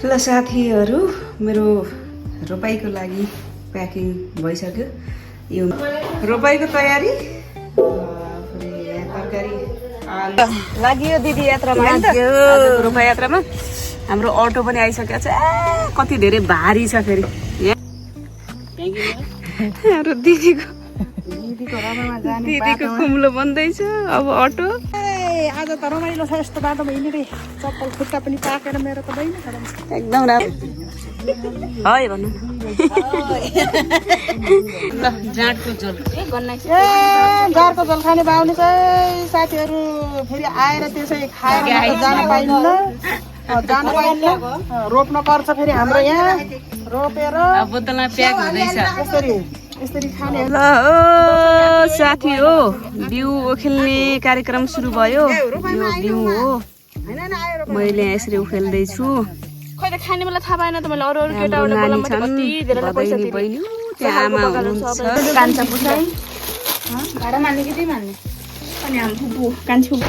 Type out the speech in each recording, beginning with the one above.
ल साथीहरू मेरो रोपाईको लागि प्याकिङ भइसक्यो। यो रोपाईको तयारी तरकारी लाग्यो दिदी यात्रामा आजको रोपाई यात्रामा हाम्रो अटो पनि आइसकेको छ। कति धेरै भारी छ फेरि हाम्रो दिदीको कुम्लो बन्दैछ अब अटो। आज त रमाइलो छ यस्तो बाटोमा हिँडेर चप्पल खुट्टा पनि पाकेर मेरो त दैन एकदम राम्रो है भन्नु ल जाँडको झोल जाँडको झोल खाने बाहुनी चाहिँ साथीहरू फेरि आएर त्यसै खाएर जान पाइन्न रोप्न पर्छ फेरि हाम्रो यहाँ रोपेर बोतलमा प्याक हुँदैछ यसरी खाने। ल ओ साथी हो बिउ उखेल्ने कार्यक्रम सुरु भयो। यो बिउ हो मैले यसरी उखेल्दैछु। खै त खाने बेला थाहा पाएन त मैले अरू केटाबाट बोलामा कति धेरै पैसा बहिनी त्यहाँ आमा हुनुहुन्छ कान्छा पुछाइ भाडा मान्ने कि त्यही मान्ने अनि हाम्रो फुपू कान्छी फुपू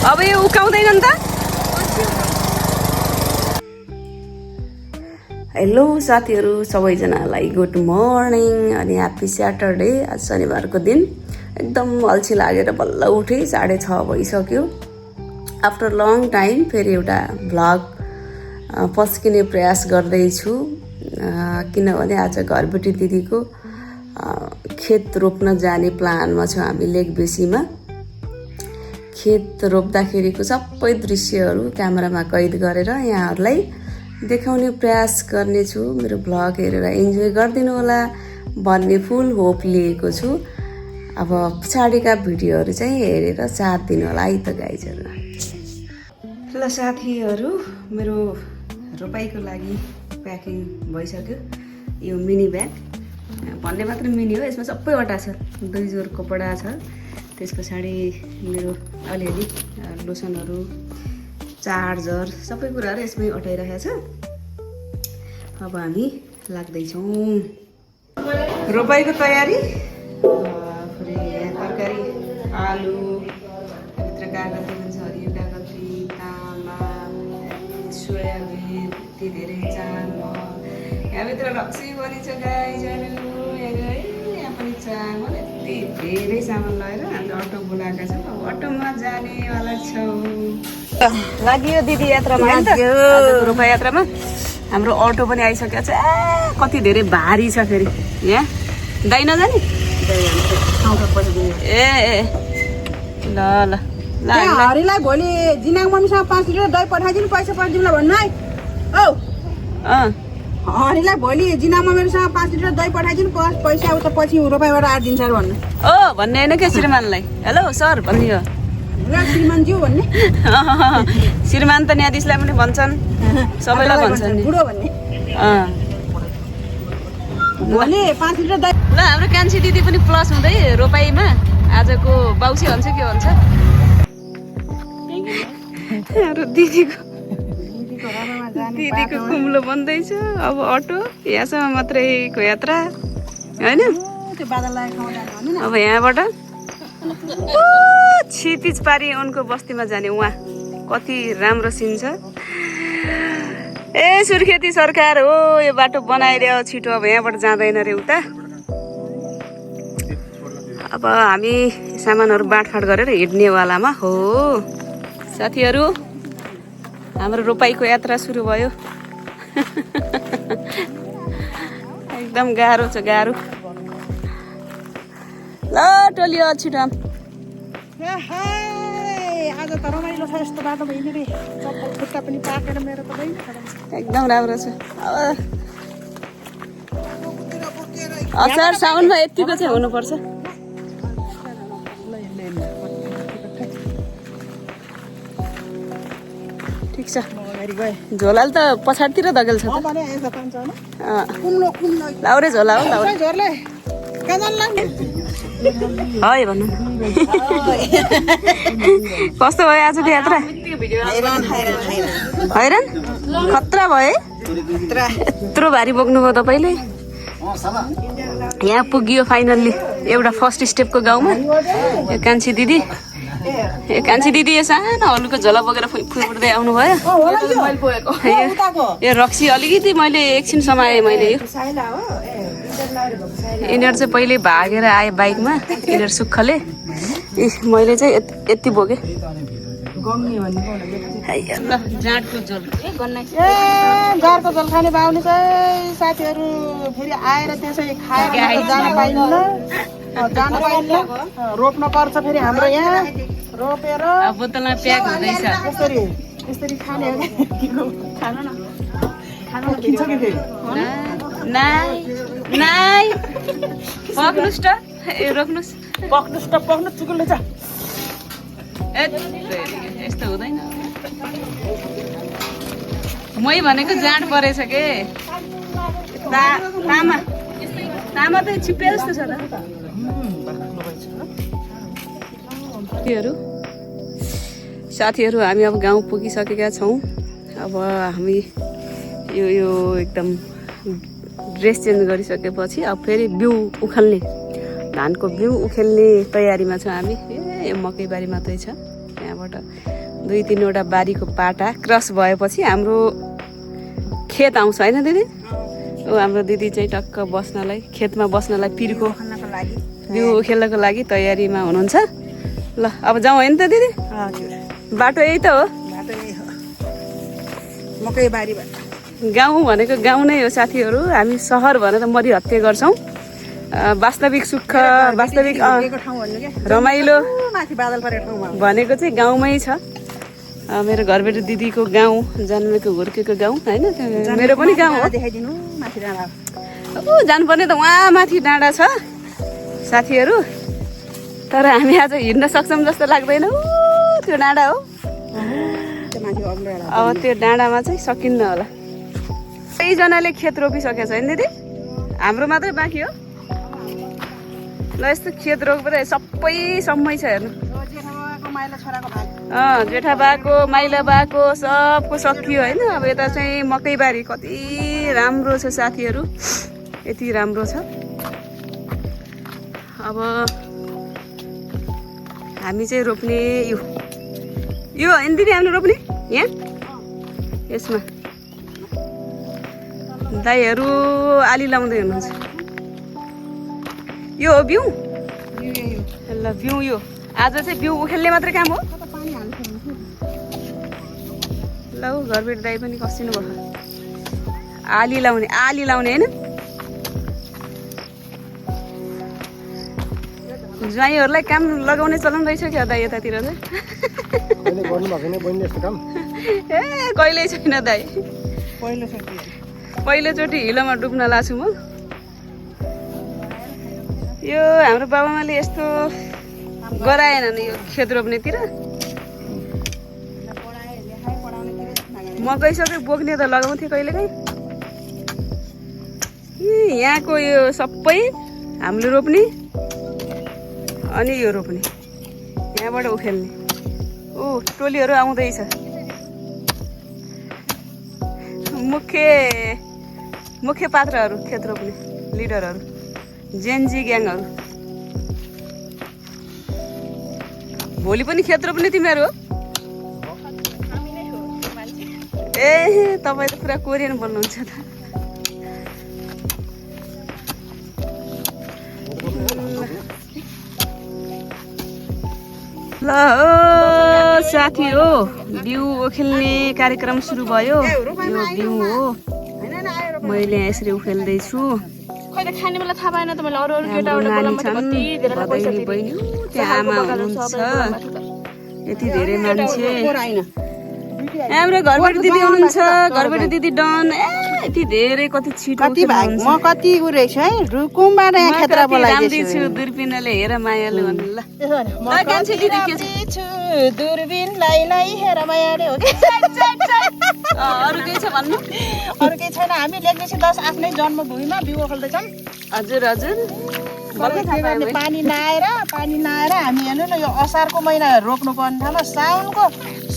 अब यो उकाउँदैन नि त। हेलो साथीहरू सबैजनालाई गुड मर्निङ अनि ह्याप्पी स्याटरडे। आज शनिबारको दिन एकदम अल्छी लागेर बल्ल उठे 6:30 भइसक्यो। आफ्टर लङ टाइम फेरि एउटा भ्लग पस्किने प्रयास गर्दैछु किनभने आज घरबेटी दिदीको खेत रोप्न जाने प्लानमा छ हामी लेकबेसीमा। खेत रोप्दाखेरिको सबै दृश्यहरू क्यामेरामा कैद गरेर यहाँहरूलाई देखाउने प्रयास गर्नेछु। मेरो भ्लग हेरेर इन्जोय गरिदिनु होला भन्ने फुल होप लिएको छु। अब पछाडिका भिडियोहरू चाहिँ हेरेर साथ दिनु होला है त गाइजहरू। ल साथीहरू मेरो रोपाईको लागि प्याकिङ भइसक्यो। यो मिनी ब्याग भन्ने मात्र मिनी हो, यसमा सबैवटा छ। 2 जोर कपडा छ, त्यस पछाडि मेरो अलिअलि लोसनहरू चार्जर सबै कुराहरू यसमै अटाइरहेको छ। अब हामी लाग्दैछौँ रोपाईको तयारी। तरकारी आलु भित्र कागती हुन्छ, हरियो कागती, तामा, सोयाबिन, यति धेरै चामल, यहाँभित्र रक्सी पनि छ गाइजहरू। यहाँ पनि चामल, यति धेरै सामान लगेर हामी अटो बोलाएका छौँ। अब अटोमा जानेवाला छौँ। लाग्यो दिदी यात्रामा आजको रोपाई यात्रामा हाम्रो अटो पनि आइसकेको छ। कति धेरै भारी छ फेरि यहाँ दाइ नजाने ए ल ल हरिलाई भोलि जिनाङ मम्मीसँग 5 लिटर दही पठाइदिनु पैसा पर्दिउँला भन्नु है। औ हरिलाई भोलि जिनाङ मम्मीसँग 5 लिटर दही पठाइदिनु पैसा उता पछि रोपाईबाट आइदिन्छ भन्नु ओ भन्ने होइन क्या श्रीमानलाई हेलो सर भनिदियो श्रीमानज्यू भन्ने श्रीमान त न्यायाधीशलाई पनि भन्छन् सबैलाई भन्छन् नि बुढो भन्ने भने 5 लिटर दही। ल हाम्रो कान्छी दिदी पनि प्लस हुँदै रोपाईमा आजको बाउसी भन्छ के भन्छ हाम्रो दिदीको कुम्लो बन्दैछ। अब अटो यहाँसम्म मात्रैको यात्रा होइन। अब यहाँबाट क्षितिज पारी उनको बस्तीमा जाने उहाँ कति राम्रो सिन छ। ए सुर्खेती सरकार हो यो बाटो बनाइदियो छिटो। अब यहाँबाट जाँदैन रे उता। अब हामी सामानहरू बाँडफाँड गरेर हिँड्नेवालामा हो साथीहरू। हाम्रो रोपाईको यात्रा सुरु भयो। एकदम गाह्रो छ गाह्रो। ल टोलियो छिटो आज त रमाइलो छ यस्तो बाटोमा हिँडेर चप्पल खुट्टा पनि पाकेर मेरो त दैन एकदम राम्रो छ। असार साउनमा यतिको चाहिँ हुनुपर्छ। ठिक छ झोलाले त पछाडितिर धकेल्छ त। लाउरे झोला हो लाउरे है भन्नु कस्तो भयो आजको यात्रा? हैरान खतरा भयो यत्रो भारी बोक्नुभयो तपाईँले यहाँ पुगियो फाइनल्ली एउटा फर्स्ट स्टेपको गाउँमा यो कान्छी दिदी यो सानो हलुको झोला बोकेर फुर्दै आउनुभयो यो रक्सी अलिकति मैले एकछिन समाएँ मैले यो यिनीहरू चाहिँ पहिले भागेर आए बाइकमा यिनीहरू सुक्खले मैले चाहिँ यति बोकेँ जाँडको झोल जाँडको झोल खाने बाहुली चाहिँ साथीहरू फेरि आएर त्यसै खाएर जान पाइन्न रोप्न पर्छ फेरि हाम्रो यहाँ रोपेर बोतलमा प्याक हुँदैछ यसरी खाने खानु न पक्नुस् त रोक्नुहोस् पक्नु चुकुल्लो छ यस्तो हुँदैन मै भनेको जाँड परेछ के तामा त छिप्पे जस्तो छ त साथीहरू हामी अब गाउँ पुगिसकेका छौँ अब हामी यो एकदम ड्रेस चेन्ज गरिसकेपछि अब फेरि बिउ उखाल्ने धानको बिउ उखेल्ने तयारीमा छौँ हामी मकै बारी मात्रै छ त्यहाँबाट 2-3वटा बारीको पाटा क्रस भएपछि हाम्रो खेत आउँछ होइन दिदी हाम्रो दिदी चाहिँ टक्क बस्नलाई खेतमा बस्नलाई पिर्को बिउ उखेल्नको लागि तयारीमा हुनुहुन्छ ल अब जाउँ होइन त दिदी बाटो यही त हो मकै बारी गाउँ भनेको गाउँ नै हो साथीहरू हामी सहर भनेर मरि हत्या गर्छौँ वास्तविक सुख वास्तविक रमाइलो भनेको चाहिँ गाउँमै छ मेरो घरबेटी दिदीको गाउँ जन्मेको हुर्केको गाउँ होइन मेरो पनि गाउँ हो जानुपर्ने त उहाँ माथि डाँडा छ साथीहरू तर हामी आज हिँड्न सक्छौँ जस्तो लाग्दैन त्यो डाँडा हो अब त्यो डाँडामा चाहिँ सकिन्न होला कतिजनाले खेत रोपिसकेको छ होइन दिदी हाम्रो मात्रै बाँकी हो ल यस्तो खेत रोप्दै सबै सम्मै छ हेर्नु जेठा बाको माइला बाको सबको सकियो होइन अब यता चाहिँ मकै बारी कति राम्रो छ साथीहरू यति राम्रो छ अब हामी चाहिँ रोप्ने यो होइन दिदी हामीले रोप्ने यहाँ यसमा दाइहरू आली लाउँदै हुनुहुन्छ यो हो बिउ ल बिउ यो आज चाहिँ बिउ उखेल्ने मात्रै काम हो ल घरबेटी दाइ पनि कसिनु भयो आली लाउने होइन ज्वाइँहरूलाई काम लगाउने चलन रहेछ क्या दाइ यतातिर चाहिँ ए कहिल्यै छैन दाइ पहिलोचोटि हिलोमा डुब्न लाग्छु म यो हाम्रो बाबामाले यस्तो गराएन नि यो खेत रोप्नेतिर मकै सबै बोक्ने त लगाउँथे कहिलेकाहीँ यहाँको यो सबै हामीले रोप्ने अनि यो रोप्ने यहाँबाट उखेल्ने टोलीहरू आउँदैछ मुख्य पात्रहरू खेत रोप्ने लिडरहरू जेनजी ग्याङहरू भोलि पनि खेत रोप्ने तिमीहरू हो ए तपाईँ त पुरा कोरियन बोल्नुहुन्छ त ल साथी हो बिउ उखेल्ने कार्यक्रम सुरु भयो यो बिउ हो मैले यसरी उखेल्दैछु खाने बेला थाहा पाएन त मैले अरू केटाबाट आमा हुनुहुन्छ यति धेरै मान्छे हाम्रो घरबेटी दिदी हुनुहुन्छ घरबेटी दिदी डन यति धेरै कति छिटो म कति रहेछ है रुकुमबाट यहाँ खेतरा बोलाइदिन्छु दूरबिनले हेर मायाले भन्नु ल कान्छी दिदी के छ दूरबिन लाई हेर मायाले हो कि अरु केही छ भन्नु अरु केही छैन हामी लेख्दैछ 10 आफ्नै जन्मभूमिमा बिउ उखेल्दैछौँ हजुर पानी नआएर हामी हेर्नु न यो असारको महिना रोप्नु पर्ने ठाउँमा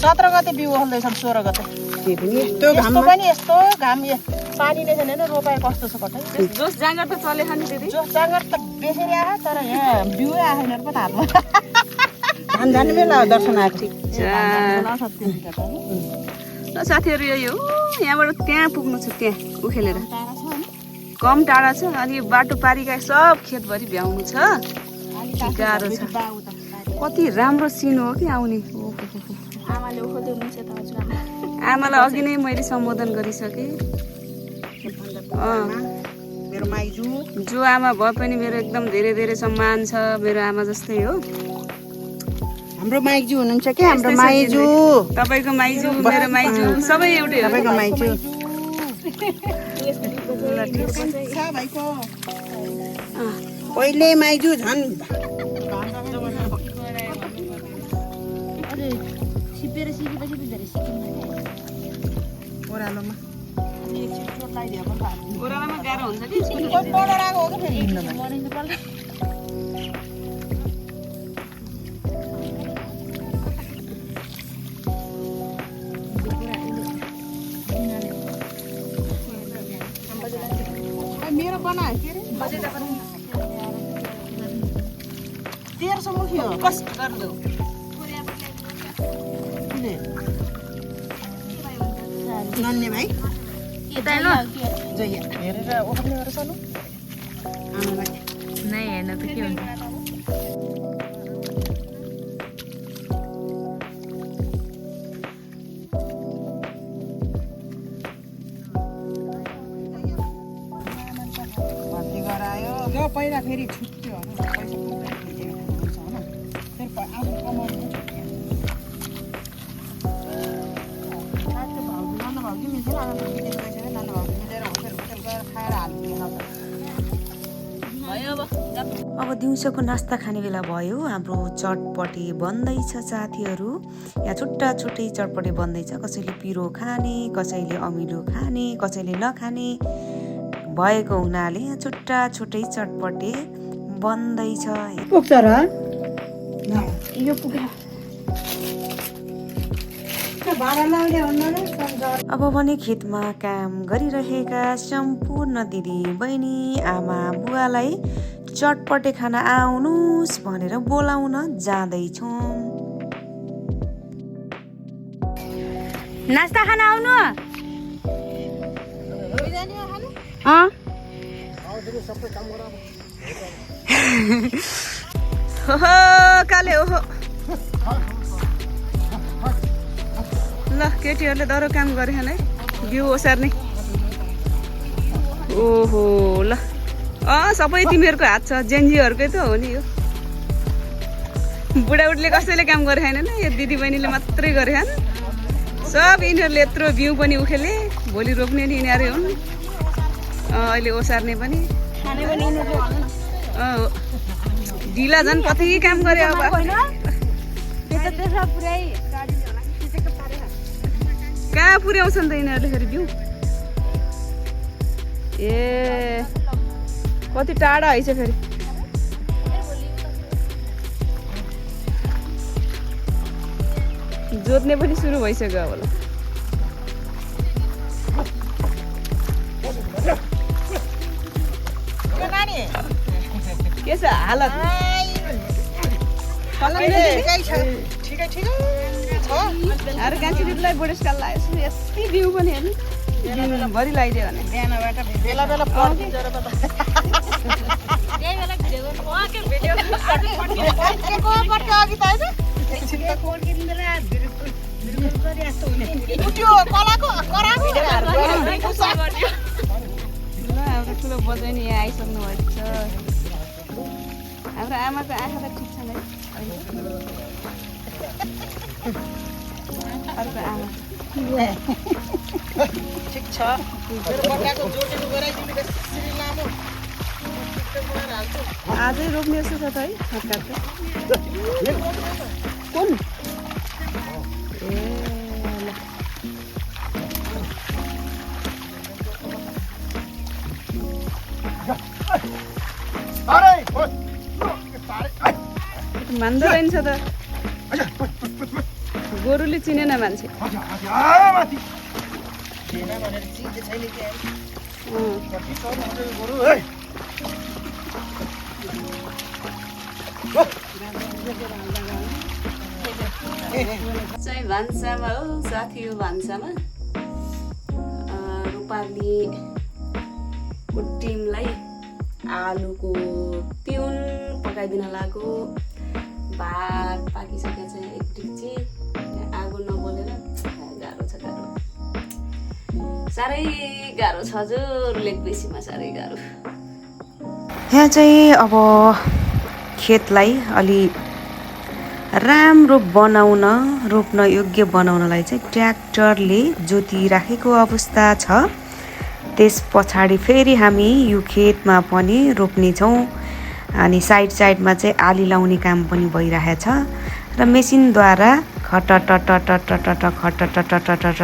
17 गते बिउ हल्दैछन् 16 गते यस्तो पनि यस्तो घाम पानी नै छैन हैन रोपाए कस्तो छ कतै जोस जाँगर त चले खाने दिदी जोस जाँगर त बेसरी आयो तर यहाँ बिउ आएन पो हातमा धान जाने बेला दर्शन आएको ल साथीहरू यही हो यहाँबाट त्यहाँ पुग्नु छ त्यहाँ उखेलेर कम टाढा छ अनि बाटो पारिका सब खेतभरि भ्याउनु छ गाह्रो छ कति राम्रो सिन हो कि आउने आमालाई अघि नै मैले सम्बोधन गरिसकेँ मेरो माइजू जो आमा भए पनि मेरो एकदम धेरै धेरै सम्मान छ मेरो आमा जस्तै हो हाम्रो माइजू हुनुहुन्छ के हाम्रो माइजू तपाईको माइजू मेरो माइजू सबै एउटै हो तपाईको माइजू ल ठीक छ भाइको पहिले माइजू झन् ओरालोमा ओरालोमा गाह्रो हुन्छ कि पढाएको हो कि फेरि हिँड्नुमा मेरो बनायो के अरे 1300 मुखी हो कष्ट गर्नु नन्ने भाइ जय हेरेर ओखर्ने गरेर चल्नु आमालाई नै हेर्न त के हुन्छ भर्ती गरायो जो पहिला फेरि छुट्यो पैसा हुन्छ होइन फेरि आफू कमाउनु अब दिउँसोको नास्ता खाने बेला भयो हाम्रो चटपटी बन्दैछ साथीहरू यहाँ छुट्टा छुट्टै चटपटी बन्दैछ कसैले पिरो खाने कसैले अमिलो खाने कसैले नखाने भएको हुनाले यहाँ छुट्टा छुट्टै चटपटे बन्दैछ पुग्छ र यो पुग्यो अब भने खेतमा काम गरिरहेका सम्पूर्ण दिदी बहिनी आमा बुवालाई चटपटे खाना आउनुहोस् भनेर बोलाउन जाँदैछौँ नास्ता खाना आउनु ओहो काले ओहो ल केटीहरूले दह्रो काम गरे है बिउ ओसार्ने ओहो ल सबै तिमीहरूको हात छ जेन्जीहरूकै त हो नि यो बुढाबुढीले कसैले काम गरे छैन यो दिदी बहिनीले मात्रै गरे छन् सब यिनीहरूले यत्रो बिउ पनि उखेले भोलि रोप्ने नि यिनीहरू हुन् अहिले ओसार्ने पनि ढिला झन् कति काम गरे अब कहाँ पुर्याउँछन् त यिनीहरूले फेरि बिउ ए कति टाढा है फेरि जोत्ने पनि सुरु भइसक्यो होला के छ हालत अरू कान्छी दिदीलाई बुढेसकाल लाग्यो यति बिउ पनि हेर्नु दिनभरि लगाइदियो भने बिहानबाट बेला बेला हाम्रो ठुलो बजाइ यहाँ आइसक्नु भएको छ हाम्रो आमाको आँखा त ठिक छैन अर्को आमा ठिक छ आजै रोप्ने जस्तो छ त है फर्काएको कुन ए मान्दो रहेछ त गोरुले चिनेन मान्छे चाहिँ भान्सामा हो साथी हो भान्सामा रूपालीको टिमलाई आलुको पिउन पकाइदिन लागेको भात पाकिसकेको छ एक डिक्ची आगो नबलेर गाह्रो छ गाह्रो साह्रै गाह्रो छ हजुर लेक बेसीमा साह्रै गाह्रो यहाँ चाहिँ अब खेतलाई अलि राम्रो बनाउन रोप्न योग्य बनाउनलाई चाहिँ ट्र्याक्टरले जोतिराखेको अवस्था छ त्यस पछाडि फेरि हामी यो खेतमा पनि रोप्नेछौँ अनि साइडमा चाहिँ आली लाउने काम पनि भइरहेछ र मेसिनद्वारा खटटटटटटटटटटटटट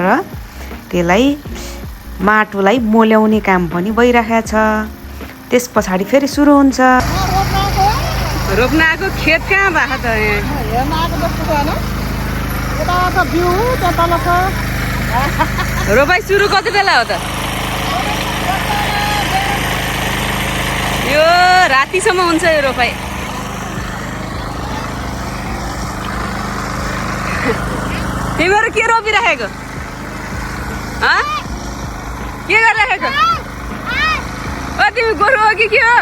त्यसलाई माटोलाई मोल्याउने काम पनि भइरहेछ त्यस पछाडि फेरि सुरु हुन्छ रोप्न आएको खेत कहाँ भएको त हेर्न आएको जस्तो छ होइन यता छ बिउ त्यहाँ तल छ रोपाइ सुरु कति बेला हो त यो रातिसम्म हुन्छ यो रोपाइ तिमीहरू के रोपिराखेको के गरिराखेको ओ तिमी गोरु हो कि के हो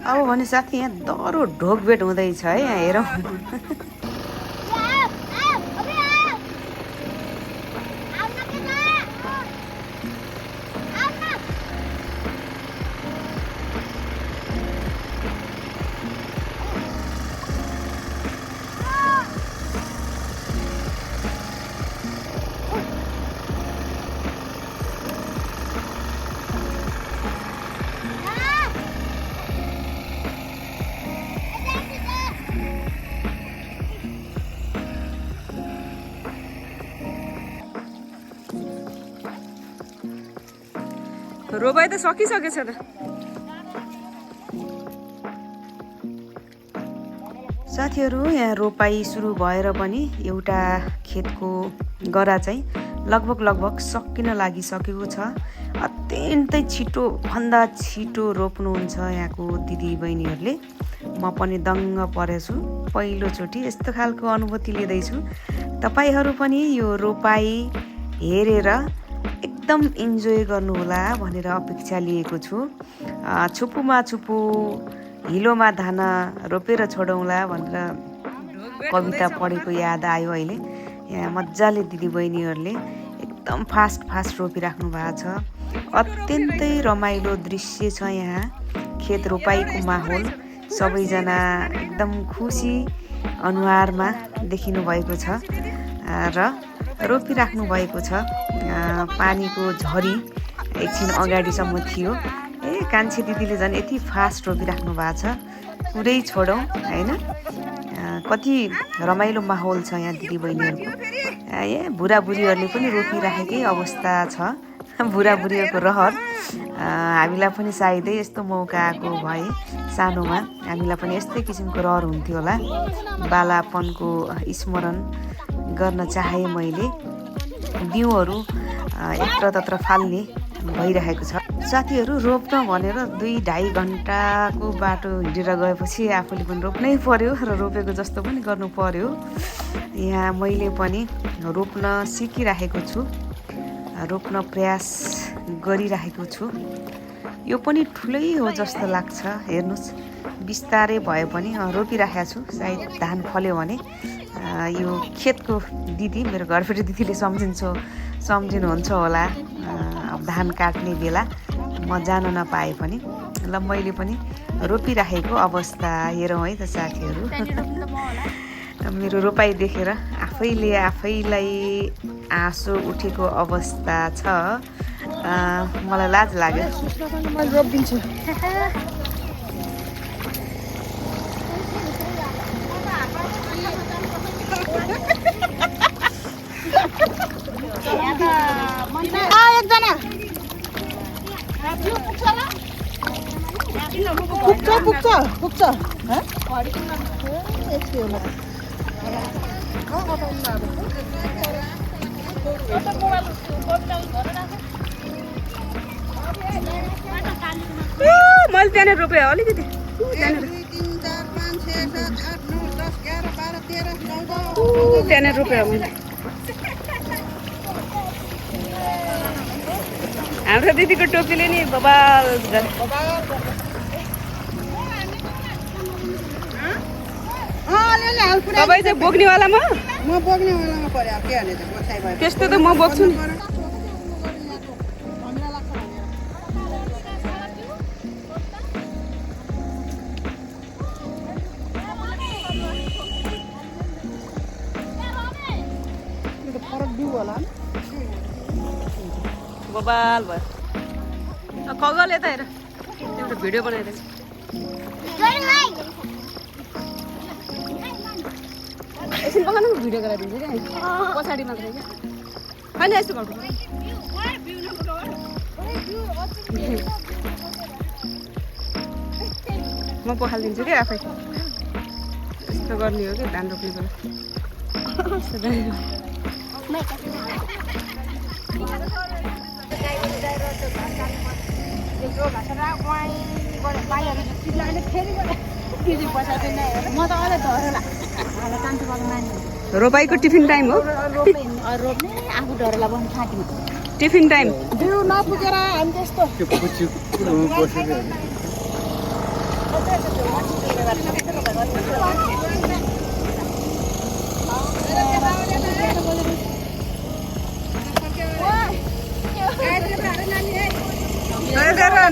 अब भने साथी यहाँ दह्रो ढोकभेट हुँदैछ है यहाँ हेरौँ रोपाइ त सकिसकेछ त साथीहरू यहाँ रोपाई सुरु भएर पनि एउटा खेतको गरा चाहिँ लगभग सकिन लागिसकेको छ अत्यन्तै छिटो भन्दा छिटो रोप्नुहुन्छ यहाँको दिदी बहिनीहरूले म पनि दङ्ग परेछु पहिलोचोटि यस्तो खालको अनुभूति लिँदैछु तपाईहरू पनि यो रोपाई हेरेर एकदम इन्जोय गर्नुहोला भनेर अपेक्षा लिएको छु छुपुमा छुपु हिलोमा धान रोपेर छोडौँला भनेर कविता पढेको याद आयो अहिले यहाँ मजाले दिदीबहिनीहरूले एकदम फास्ट रोपिराख्नु भएको छ अत्यन्तै रमाइलो दृश्य छ यहाँ खेत रोपाईको माहौल सबैजना एकदम खुसी अनुहारमा देखिनु भएको छ र रोपिराख्नु भएको छ पानीको झरी एकछिन अगाडिसम्म थियो कान्छे दिदीले झन् यति फास्ट रोपिराख्नु भएको छ पुरै छोडौँ होइन कति रमाइलो माहौल छ यहाँ दिदीबहिनीहरूको बुढाबुढीहरूले पनि रोपिराखेकै अवस्था छ बुढाबुढीहरूको रहर हामीलाई पनि सायदै यस्तो मौका आएको भए सानोमा हामीलाई पनि यस्तै किसिमको रहर हुन्थ्यो होला बालापनको स्मरण गर्न चाहे मैले बिउहरू यत्रतत्र फाल्ने भइरहेको छ साथीहरू रोप्न भनेर 2-2.5 घन्टाको बाटो हिँडेर गएपछि आफूले पनि रोप्नै पर्यो र रोपेको जस्तो पनि गर्नु पर्यो यहाँ मैले पनि रोप्न सिकिरहेको छु रोप्न प्रयास गरिरहेको छु यो पनि ठुलै हो जस्तो लाग्छ हेर्नुस् बिस्तारै भए पनि रोपिरहेको छु सायद धान फल्यो भने यो खेतको दिदी मेरो घरफेरि दिदीले सम्झिनुहुन्छ होला धान काट्ने बेला म जान नपाए पनि ल मैले पनि रोपिराखेको अवस्था हेरौँ है त साथीहरू मेरो रोपाई देखेर आफैलाई आँसु उठेको अवस्था छ मलाई लाज लाग्यो रोपिदिन्छु एकजना पुग्छ मैले त्यहाँनिर रोपेँ अलिकति त्यहाँनिर रोपेँ मैले हाम्रो दिदीको टोपीले नि बबाल तपाईँ चाहिँ बोक्नेवालामा म बोक्नेवालामा पर्यो के हाल्ने त बसाइ भयो त्यस्तो त म बोक्छु नि बबाल भयो खगल यता हेर एउटा भिडियो बनाइरहेछ एकछिन बगान भिडियो गराइदिन्छु क्या पछाडि मात्रै क्या होइन यस्तो घरको म पखालिदिन्छु क्या आफै यस्तो गर्ने हो कि धान रोप्ने रोपाईको टिफिन टाइम हो टिफिन टाइम बिउ नपुगेर हामी त्यस्तो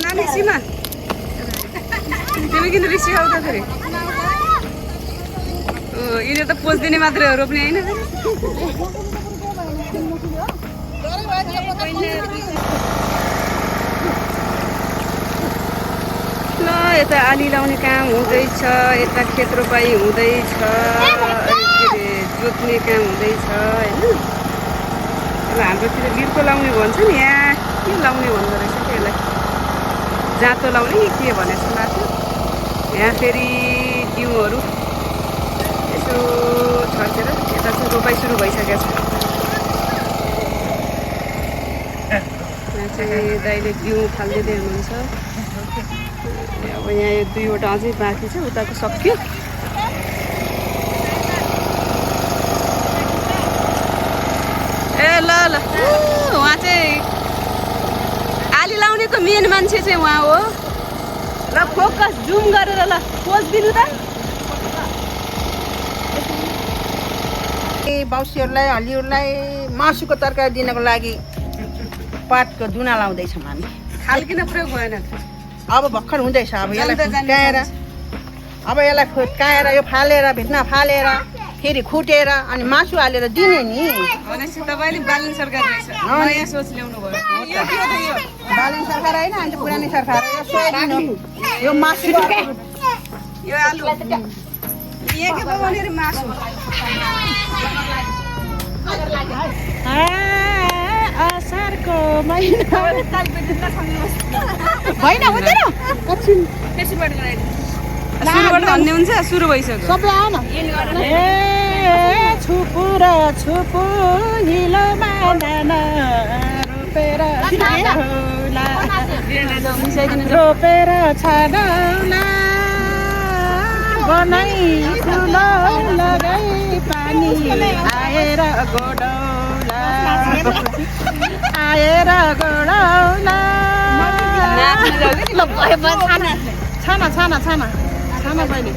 नानी सीमा तिमी किन रिस सिकाउँदा फेरि यिनीहरू त पोस्दिने मात्रै हो रोप्ने होइन ल यता आली लाउने काम हुँदैछ यता खेत रोपाई हुँदैछ जोत्ने काम हुँदैछ होइन हाम्रोतिर बिर्को लाउने भन्छ नि यहाँ के लाउने भन्दो रहेछ त्यसलाई जाँतो लाउने कि के भने जस्तो लाग्थ्यो यहाँ फेरि जिउहरू यसो छर्केर यता चाहिँ रोपाइ सुरु भइसकेको छ यहाँ चाहिँ दाइले बिउ फालिदिँदै हुनुहुन्छ अब यहाँ यो दुईवटा अझै बाँकी छ उताको सक्यो ए ल ल उहाँ चाहिँ आली लाउनेको मेन मान्छे चाहिँ उहाँ हो ल फोकस जुम गरेर ल पोज दिनु त बाउसीहरूलाई हल्लीहरूलाई मासुको तरकारी दिनको लागि पाटको दुना लाउँदैछौँ हामी खाल्किन प्रयोग भएन अब भर्खर हुँदैछ अब यसलाई काएर अब यसलाई काएर यो फालेर भित्ना फालेर फेरि खुटेर अनि मासु हालेर दिने नि भनेपछि तपाईँले बालन सरकार रहेछ नयाँ सोच ल्याउनु भयो बालन सरकार होइन अनि पुरानो सरकार यो सोयाबिन हो यो मासु यो आलु यहाँ के बनाउने रे मासु असारको महिना होइन हुँदैन त्यसैबाट गराइदिनु सुरुबाट भन्ने हुन्छ सुरु भइसक्यो सबै आएन ए छुपुर छुपु हिलोमा नाना रोपेर रोपेर छाडौला बनाइ ठुलो लगाइ पानी आएर गोडौला आएर गोडौला छाना छाना छाना छाना बहिनी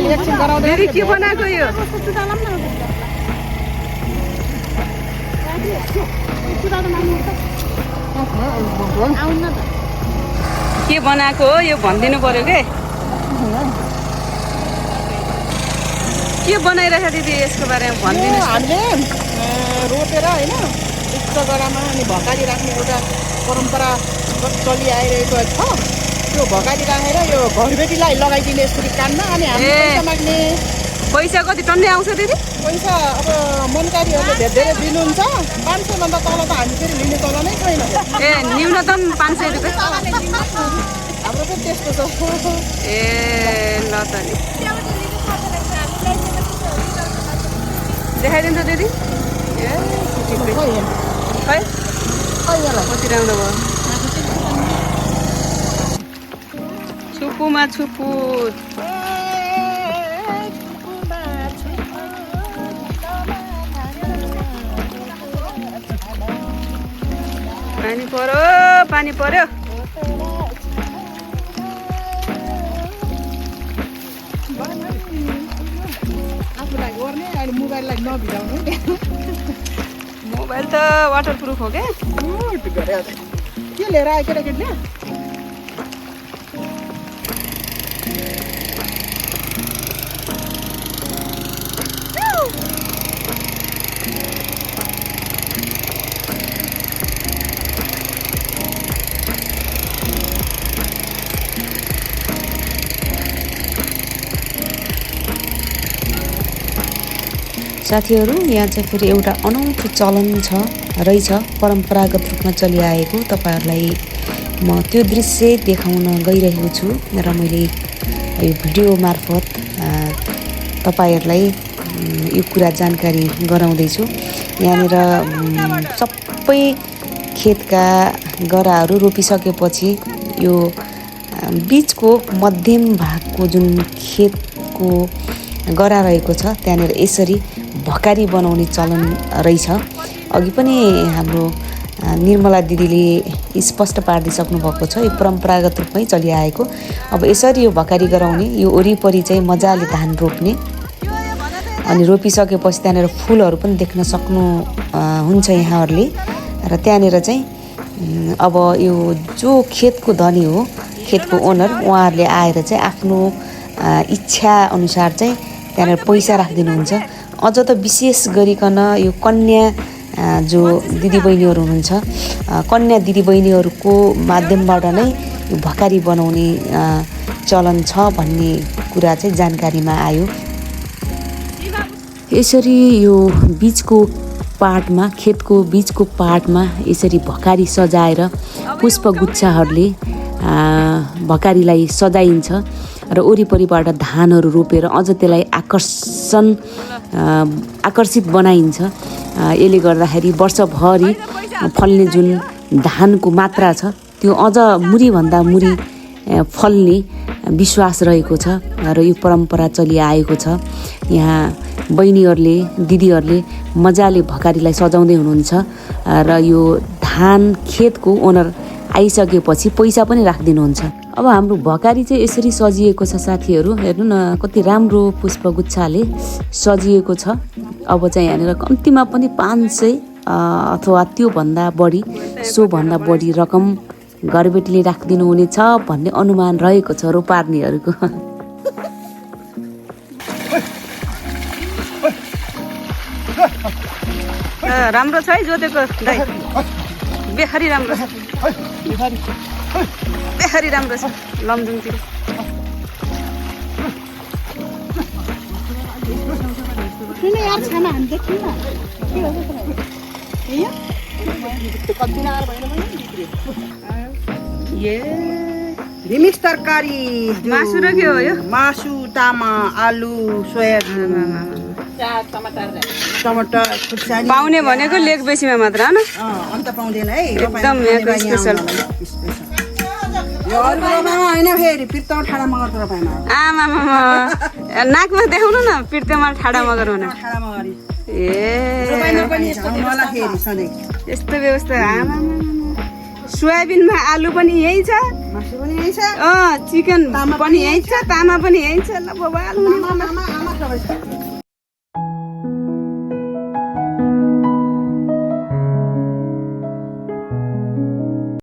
एकछिन गराउँदै फेरि के बनाएको यो के बनाएको हो यो भनिदिनु पर्यो के बनाइरहेको दिदी यसको बारेमा भनिदिनु हामीले रोपेर होइन यस्तो गरामा अनि भकारी राख्ने एउटा परम्परा चलिआइरहेको छ त्यो भकारी राखेर यो घरबेटीलाई लगाइदिने यसरी कानमा अनि हामीले पैसा माग्ने पैसा कति टन्नै आउँछ दिदी? पैसा अब मनकारीहरूले धेरै दिनुहुन्छ 500 भन्दा तल त हामी फेरि लिने तल नै छैन ए न्यूनतम 500 रुपियाँ हाम्रो पनि त्यस्तो छ ए ल त नि देखाइदिनु त दिदी ए खै कति राम्रो भयो छुपुमा छुपु पानी पर्यो आफूलाई गर्ने अहिले मोबाइललाई नभिजाउनु मोबाइल त वाटरप्रुफ हो क्या के लिएर आयो केटाकेटीले साथीहरू यहाँ चाहिँ फेरि एउटा अनौठो चलन रहेछ परम्परागत रूपमा चलिआएको तपाईँहरूलाई म त्यो दृश्य देखाउन गइरहेको छु र मैले यो भिडियो मार्फत तपाईँहरूलाई यो कुरा जानकारी गराउँदैछु यहाँनिर सबै खेतका गराहरू रोपिसकेपछि यो बीचको मध्यम भागको जुन खेतको गरा रहेको छ त्यहाँनिर यसरी भकारी बनाउने चलन रहेछ अघि पनि हाम्रो निर्मला दिदीले स्पष्ट पारिदिइसक्नु भएको छ यो परम्परागत रूपमै चलिआएको अब यसरी यो भकारी गराउने यो वरिपरि चाहिँ मजाले धान रोप्ने अनि रोपिसकेपछि त्यहाँनिर फुलहरू पनि देख्न सक्नु हुन्छ यहाँहरूले र त्यहाँनिर चाहिँ अब यो जो खेतको धनी हो खेतको ओनर उहाँहरूले आएर चाहिँ आफ्नो इच्छा अनुसार चाहिँ त्यहाँनिर पैसा राखिदिनुहुन्छ अझ त विशेष गरिकन यो कन्या जो दिदीबहिनीहरू हुनुहुन्छ कन्या दिदीबहिनीहरूको माध्यमबाट नै यो भकारी बनाउने चलन छ भन्ने कुरा चाहिँ जानकारीमा आयो यसरी यो बीचको पार्टमा खेतको बीचको पार्टमा यसरी भकारी सजाएर पुष्पगुच्छाहरूले भकारीलाई सजाइन्छ र वरिपरिबाट धानहरू रोपेर अझ त्यसलाई आकर्षित बनाइन्छ यसले गर्दाखेरि वर्षभरि फल्ने जुन धानको मात्रा छ त्यो अझ मुरीभन्दा मुरी फल्ने विश्वास रहेको छ र यो परम्परा चलिआएको छ यहाँ बहिनीहरूले दिदीहरूले मजाले भकारीलाई सजाउँदै हुनुहुन्छ र यो धान खेतको ओनर आइसकेपछि पैसा पनि राखिदिनुहुन्छ अब हाम्रो भकारी चाहिँ यसरी सजिएको छ साथीहरू हेर्नु न कति राम्रो पुष्पगुच्छाले सजिएको छ अब चाहिँ यहाँनिर कम्तीमा पनि 500 अथवा त्योभन्दा बढी सोभन्दा बढी रकम घरबेटीले राखिदिनु हुनेछ भन्ने अनुमान रहेको छ रोपार्नेहरूको राम्रो छ है जोतेको दाइ बेखरी राम्रो छ बेखरी राम्रो छ लमजुङतिर यार छाना हामी देखिन रिमिक्स तरकारी मासु र के हो यो मासु तामा आलु सोयाबिन टमाटर खुर्सानी पाउने भनेको लेग बेसीमा मात्र हैन अन्त पाउँदैन है एकदम यहाँको स्पेशल यो अरुमा हैन फेरि पिर्तमा ठाडा मगर तर पाइमा आमामा नाकमा देखाउनु न पिर्तेमा ठाडा मगर हुन ठाडा मगरी ए तपाईमा पनि मलाई फेरि सधैँ यस्तो व्यवस्था आमामा सोयाबिनमा आलु पनि यही छ मासु पनि यही छ चिकन पनि यही छ तामा पनि यही छ ल बाबा आलु आमा